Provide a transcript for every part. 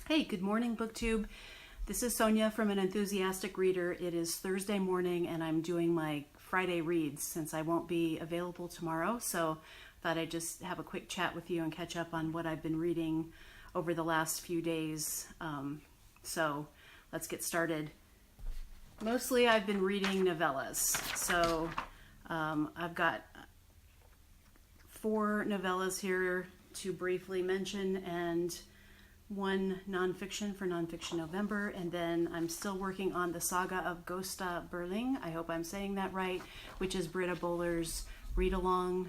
Hey, good morning, BookTube. This is Sonya from An Enthusiastic Reader. It is Thursday morning and I'm doing my Friday reads since I won't be available tomorrow. So thought I'd just have a quick chat with you and catch up on what I've been reading over the last few days. So let's get started. Mostly I've been reading novellas. So I've got 4 novellas here to briefly mention and one nonfiction for Nonfiction November, and then I'm still working on the Saga of Gosta Berling. I hope I'm saying that right, which is Britta Bowler's read-along,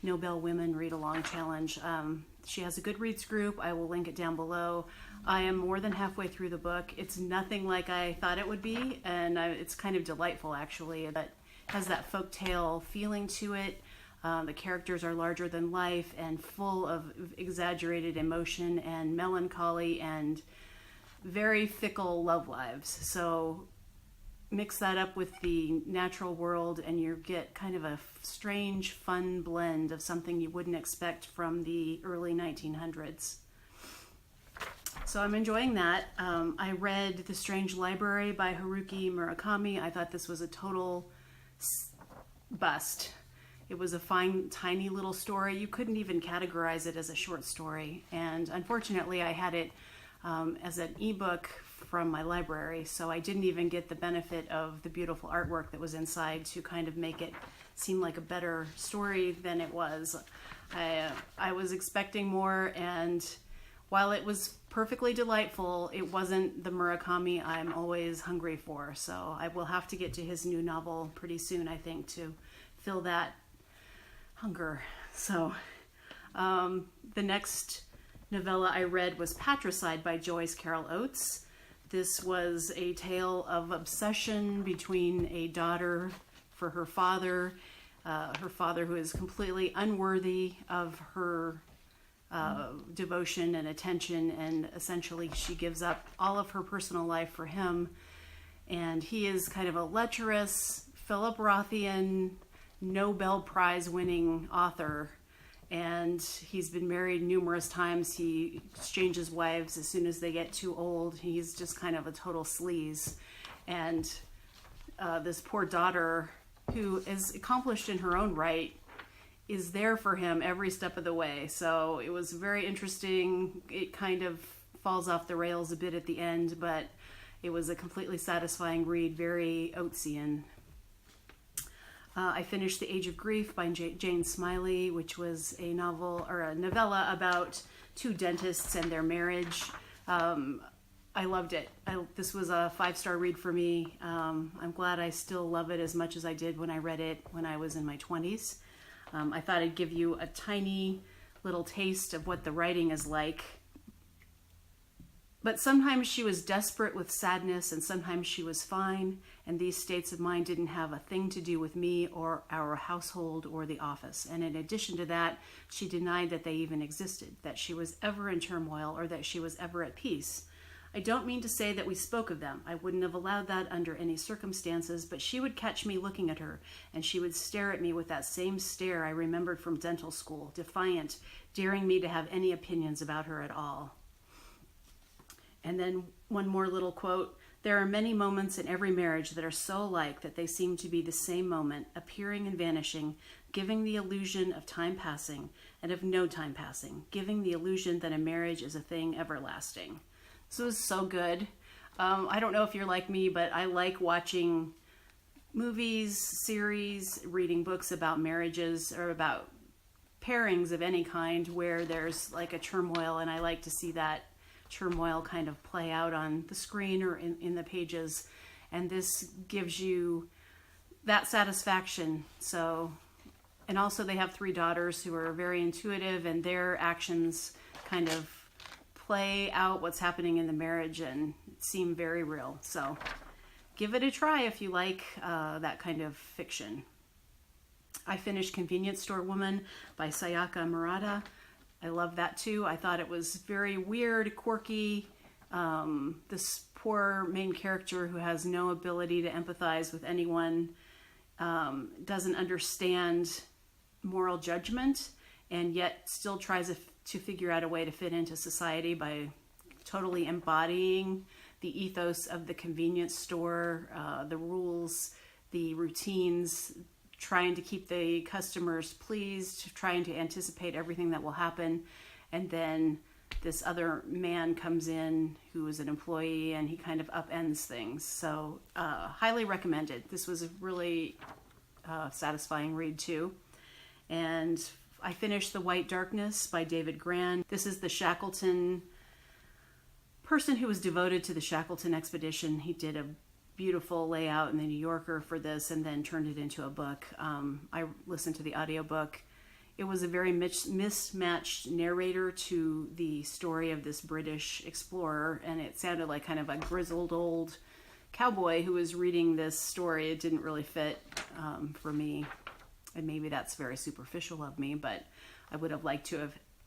Nobel Women Read-Along Challenge. She has a Goodreads group. I will link it down below. I am more than halfway through the book. It's nothing like I thought it would be, and it's kind of delightful, actually. It has that folktale feeling to it. The characters are larger than life and full of exaggerated emotion and melancholy and very fickle love lives. So mix that up with the natural world and you get kind of a strange, fun blend of something you wouldn't expect from the early 1900s. So I'm enjoying that. I read The Strange Library by Haruku Murakami. I thought this was a total bust. It was a fine, tiny little story. You couldn't even categorize it as a short story. And unfortunately, I had it as an ebook from my library, so I didn't even get the benefit of the beautiful artwork that was inside to kind of make it seem like a better story than it was. I was expecting more, and while it was perfectly delightful, it wasn't the Murakami I'm always hungry for. So I will have to get to his new novel pretty soon, I think, to fill that hunger. So the next novella I read was Patricide by Joyce Carol Oates. This was a tale of obsession between a daughter for her father who is completely unworthy of her devotion and attention, and essentially she gives up all of her personal life for him, and he is kind of a lecherous Philip Rothian Nobel Prize winning author, and he's been married numerous times. He exchanges wives as soon as they get too old. He's just kind of a total sleaze, and this poor daughter, who is accomplished in her own right, is there for him every step of the way. So it was very interesting. It kind of falls off the rails a bit at the end, but it was a completely satisfying read, very Oatesian. I finished The Age of Grief by Jane Smiley, which was a novel or a novella about 2 dentists and their marriage. I loved it. This was a 5-star read for me. I'm glad I still love it as much as I did when I read it when I was in my 20s. I thought I'd give you a tiny little taste of what the writing is like. But sometimes she was desperate with sadness and sometimes she was fine, and these states of mind didn't have a thing to do with me or our household or the office. And in addition to that, she denied that they even existed, that she was ever in turmoil or that she was ever at peace. I don't mean to say that we spoke of them. I wouldn't have allowed that under any circumstances, but she would catch me looking at her, and she would stare at me with that same stare I remembered from dental school, defiant, daring me to have any opinions about her at all. And then one more little quote. There are many moments in every marriage that are so alike that they seem to be the same moment, appearing and vanishing, giving the illusion of time passing and of no time passing, giving the illusion that a marriage is a thing everlasting. This was so good. I don't know if you're like me, but I like watching movies, series, reading books about marriages or about pairings of any kind where there's like a turmoil, and I like to see that turmoil kind of play out on the screen or in the pages, and this gives you that satisfaction. So, and also they have 3 daughters who are very intuitive, and their actions kind of play out what's happening in the marriage and seem very real. So give it a try if you like that kind of fiction. I finished Convenience Store Woman by Sayaka Murata. I love that too. I thought it was very weird, quirky. This poor main character who has no ability to empathize with anyone, doesn't understand moral judgment, and yet still tries to figure out a way to fit into society by totally embodying the ethos of the convenience store, the rules, the routines, trying to keep the customers pleased, trying to anticipate everything that will happen. And then this other man comes in who is an employee, and he kind of upends things. So highly recommended. This was a really satisfying read too. And I finished The White Darkness by David Grann. This is the Shackleton person who was devoted to the Shackleton expedition. He did a beautiful layout in the New Yorker for this and then turned it into a book. I listened to the audiobook. It was a very mismatched narrator to the story of this British explorer, and it sounded like kind of a grizzled old cowboy who was reading this story. It didn't really fit for me, and maybe that's very superficial of me, but I would have liked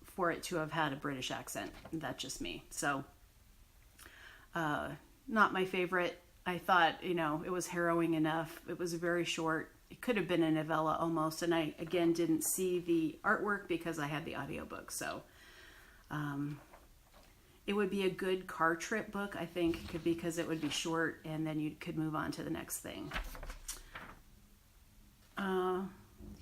for it to have had a British accent. That's just me. So not my favorite. I thought, it was harrowing enough. It was very short. It could have been a novella almost. And I, again, didn't see the artwork because I had the audiobook. So it would be a good car trip book, I think, because it would be short and then you could move on to the next thing.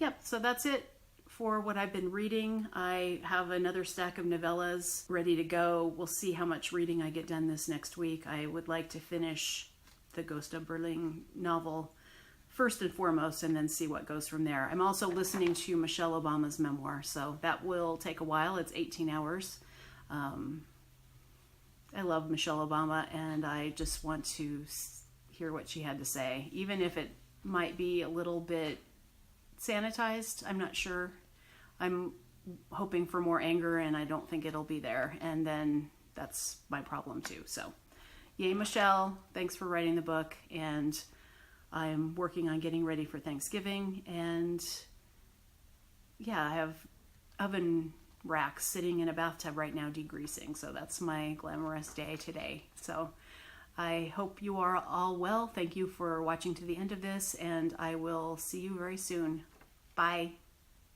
Yep, so that's it for what I've been reading. I have another stack of novellas ready to go. We'll see how much reading I get done this next week. I would like to finish the Gosta Berling novel first and foremost, and then see what goes from there. I'm also listening to Michelle Obama's memoir, so that will take a while. It's 18 hours. I love Michelle Obama, and I just want to hear what she had to say, even if it might be a little bit sanitized. I'm not sure. I'm hoping for more anger, and I don't think it'll be there, and then that's my problem too. So yay, Michelle. Thanks for writing the book, and I'm working on getting ready for Thanksgiving, and yeah, I have oven racks sitting in a bathtub right now degreasing, so that's my glamorous day today. So I hope you are all well. Thank you for watching to the end of this, and I will see you very soon. Bye.